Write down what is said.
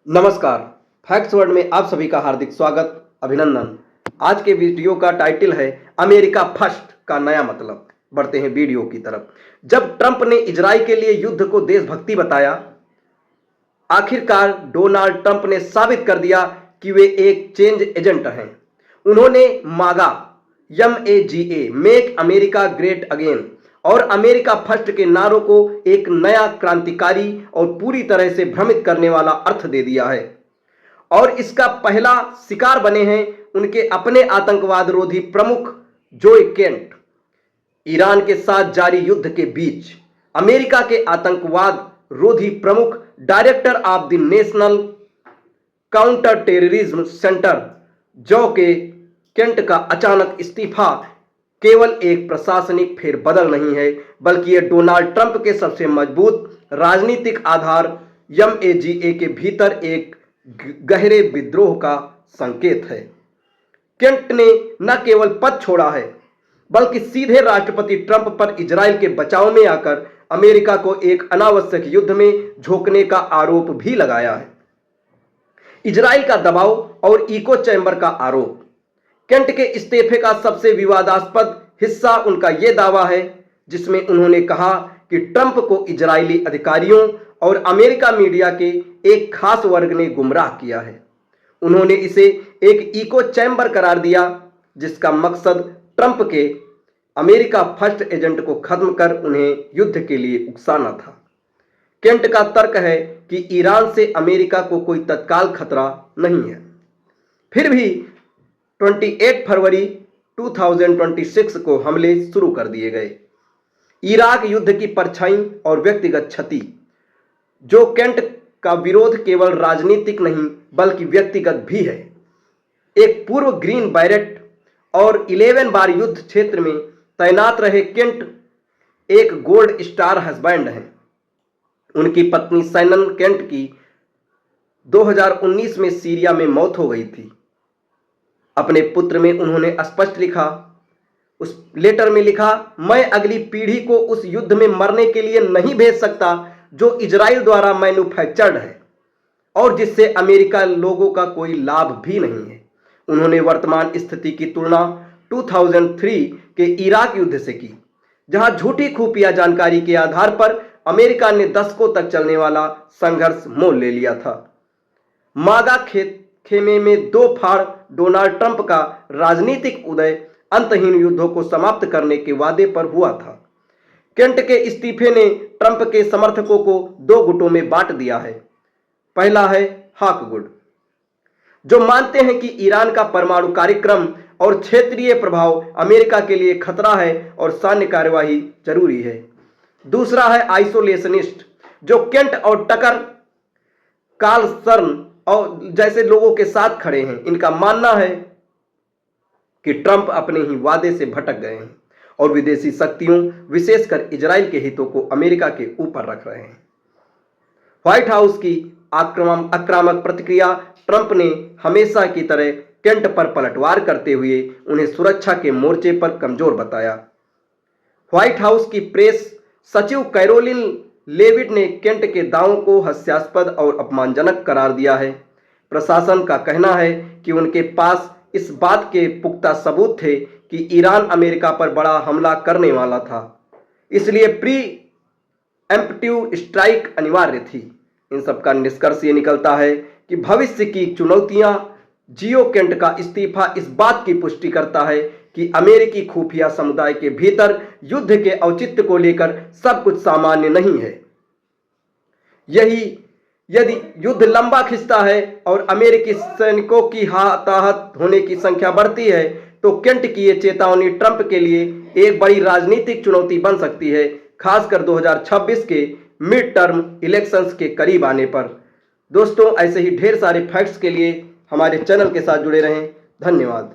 नमस्कार। Facts world में आप सभी का हार्दिक स्वागत, अभिनंदन। आज के वीडियो का टाइटल है अमेरिका फर्स्ट का नया मतलब। बढ़ते हैं वीडियो की तरफ। जब ट्रंप ने इजराइल के लिए युद्ध को देशभक्ति बताया, आखिरकार डोनाल्ड ट्रंप ने साबित कर दिया कि वे एक चेंज एजेंट हैं। उन्होंने मागा, MAGA, make America great again और अमेरिका फर्स्ट के नारों को एक नया क्रांतिकारी और पूरी तरह से भ्रमित करने वाला अर्थ दे दिया है। और इसका पहला शिकार बने हैं उनके अपने आतंकवाद रोधी प्रमुख जोय केंट। ईरान के साथ जारी युद्ध के बीच अमेरिका के आतंकवाद रोधी प्रमुख director of the national counter terrorism centre जो के केंट का अचानक इस्तीफा केवल एक प्रशासनिक फेरबदल नहीं है, बल्कि यह डोनाल्ड ट्रंप के सबसे मजबूत राजनीतिक आधार MAGA के भीतर एक गहरे विद्रोह का संकेत है। केंट ने न केवल पद छोड़ा है, बल्कि सीधे राष्ट्रपति ट्रंप पर इजराइल के बचाव में आकर अमेरिका को एक अनावश्यक युद्ध में झोंकने का आरोप भी लगाया है। इजराइल का दबाव और इको चैम्बर का आरोप। केंट के इस्तीफे का सबसे विवादास्पद हिस्सा उनका यह दावा है, जिसमें उन्होंने कहा कि ट्रंप को इजरायली अधिकारियों और अमेरिका मीडिया के एक खास वर्ग ने गुमराह किया है। उन्होंने इसे एक इको चैम्बर करार दिया, जिसका मकसद ट्रंप के अमेरिका फर्स्ट एजेंट को खत्म कर उन्हें युद्ध के लिए उकसाना था। केंट का तर्क है कि ईरान से अमेरिका को कोई तत्काल खतरा नहीं है। फिर भी 28 फरवरी 2026 को हमले शुरू कर दिए गए। इराक युद्ध की परछाई और व्यक्तिगत क्षति। जो केंट का विरोध केवल राजनीतिक नहीं बल्कि व्यक्तिगत भी है। एक पूर्व ग्रीन बैरेट और 11 बार युद्ध क्षेत्र में तैनात रहे केंट एक गोल्ड स्टार हस्बैंड हैं। उनकी पत्नी सैनन केंट की 2019 में सीरिया में मौत हो गई थी। अपने पुत्र में उन्होंने स्पष्ट लिखा, उस लेटर में लिखा, मैं अगली पीढ़ी को उस युद्ध में मरने के लिए नहीं भेज सकता जो इजराइल द्वारा मैन्युफैक्चर्ड है और जिससे अमेरिका लोगों का कोई लाभ भी नहीं है। उन्होंने वर्तमान स्थिति की तुलना 2003 के इराक युद्ध से की, जहां झूठी खुफिया जानकारी के आधार पर अमेरिका ने दशकों तक चलने वाला संघर्ष मोल ले लिया था। मागा खेमे में दो फाड़ डोनाल्ड ट्रंप का राजनीतिक उदय अंतहीन युद्धों को समाप्त करने के वादे पर हुआ था। केंट के इस्तीफे ने ट्रंप के समर्थकों को दो गुटों में बांट दिया है। पहला है हाक गुट, जो मानते हैं कि ईरान का परमाणु कार्यक्रम और क्षेत्रीय प्रभाव अमेरिका के लिए खतरा है और सैन्य कार्यवाही जरूरी है। दूसरा है आइसोलेशनिस्ट, जो केंट और टकर कार्लसन और जैसे लोगों के साथ खड़े हैं। इनका मानना है कि ट्रंप अपने ही वादे से भटक गए हैं और विदेशी शक्तियों, विशेषकर इजराइल के हितों को अमेरिका के ऊपर रख रहे हैं। व्हाइट हाउस की आक्रामक प्रतिक्रिया। ट्रंप ने हमेशा की तरह केंट पर पलटवार करते हुए उन्हें सुरक्षा के मोर्चे पर कमजोर बताया। व्हाइट हाउस की प्रेस सचिव कैरोलिन लेविट ने केंट के दावों को हास्यास्पद और अपमानजनक करार दिया है। प्रशासन का कहना है कि उनके पास इस बात के पुख्ता सबूत थे कि ईरान अमेरिका पर बड़ा हमला करने वाला था, इसलिए प्री एम्प्टिव स्ट्राइक अनिवार्य थी। इन सब का निष्कर्ष ये निकलता है कि भविष्य की चुनौतियां। जियो केंट का इस्तीफा इस बात की पुष्टि करता है कि अमेरिकी खुफिया समुदाय के भीतर युद्ध के औचित्य को लेकर सब कुछ सामान्य नहीं है। यदि युद्ध लंबा खिंचता है और अमेरिकी सैनिकों की हताहत होने की संख्या बढ़ती है, तो केंट की ये चेतावनी ट्रंप के लिए एक बड़ी राजनीतिक चुनौती बन सकती है, खासकर 2026 के मिड टर्म इलेक्शंस के करीब आने पर। दोस्तों, ऐसे ही ढेर सारे फैक्ट्स के लिए हमारे चैनल के साथ जुड़े रहें। धन्यवाद।